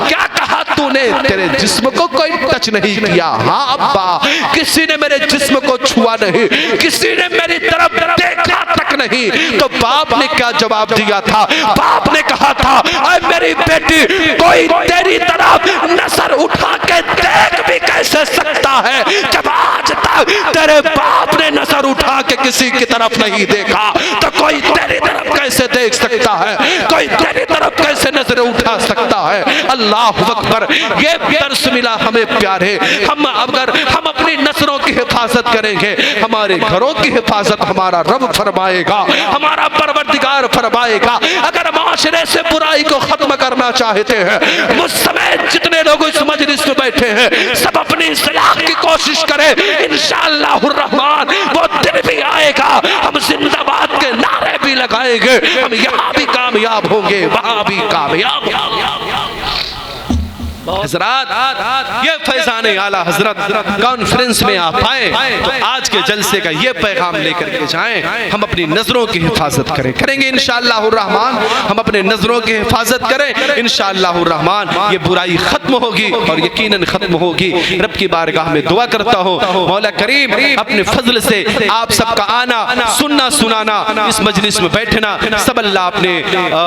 क्या कहा तूने? तेरे जिस्म को कोई टच नहीं किया। हाँ अब्बा, किसी ने मेरे जिस्म को छुआ नहीं, किसी ने मेरी तरफ देखा तक नहीं। तो बाप ने क्या जवाब दिया था? बाप ने कहा था ऐ मेरी बेटी कोई तेरी तरफ नजर उठा के देख भी कैसे सकता है जब आज तक तेरे बाप ने नजर उठा के किसी की तरफ नहीं देखा, तो कोई तेरी तरफ कैसे देख सकता है? कोई तेरी तरफ कैसे नजर उठा सकता है? अल्लाह अकबर। ये दर्स मिला हमें प्यारे। हम अगर हम अपनी नजरों की हिफाजत करेंगे, हमारे घरों की हिफाजत हमारा रब फरमाएगा, हमारा परवरदिगार फरमाएगा। अगर माशरे से बुराई को खत्म करना चाहते हैं, मुझ समेत जितने लोग इस मजलिस में बैठे हैं, सब अपनी इस्लाह की कोशिश करें। इंशाअल्लाहुर रहमान वो दिन भी आएगा, हम जिंदाबाद के नारे भी लगाएंगे, हम यहाँ भी कामयाब होंगे, वहां भी कामयाब। हजरात, ये फैज़ाने आला हजरत कॉन्फ्रेंस में आप आए तो आज के जलसे का ये पैगाम लेकर के जाएं, हम अपनी नजरों की हिफाजत करेंगे इंशाअल्लाहुर रहमान। हम अपने नजरों की हिफाजत करें इंशाअल्लाहुर रहमान, ये बुराई खत्म होगी और यकीनन खत्म होगी। रब की बारगाह में दुआ करता हूँ मौला करीम अपने फजल से आप सबका आना, सुनना, सुनाना, इस मजलिस में बैठना सब अल्लाह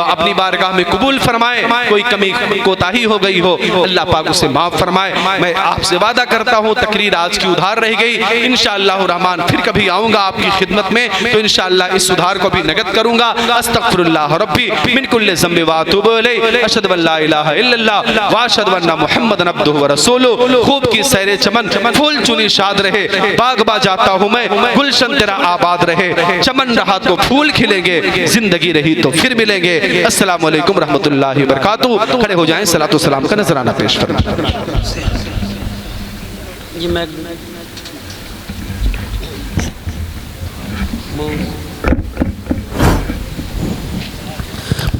अपनी बारगाह में कबूल फरमाए। कोई कमी कोताही हो गई हो अल्लाह पाक उसे माफ फरमाए। मैं आपसे वादा करता हूँ तकरीर आज की उधार रह गई, इंशाअल्लाह रहमान फिर कभी आऊंगा आपकी खिदमत में तो इंशाअल्लाह इस उधार को भी नगद करूंगा। अस्तगफिरुल्लाह रब्बी मिन कुल्लि ज़ंबि व अतूबु इलैहि, अशहदु अन ला इलाहा इल्लल्लाह व अशहदु अन्ना मुहम्मदन अब्दुहु व रसूलुहु। खूब की सैरे चमन, फूल चुनी शाद रहे, बाग बा जाता हूँ मैं, गुलशन तेरा आबाद रहे, चमन रहा तो फूल खिलेंगे, जिंदगी रही तो फिर मिलेंगे। अस्सलामु अलैकुम रहमतुल्लाहि व बरकातुहू। खड़े हो जाएं, सलातो सलाम का नजराना पेश फरमाएं।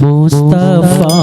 मुस्तफा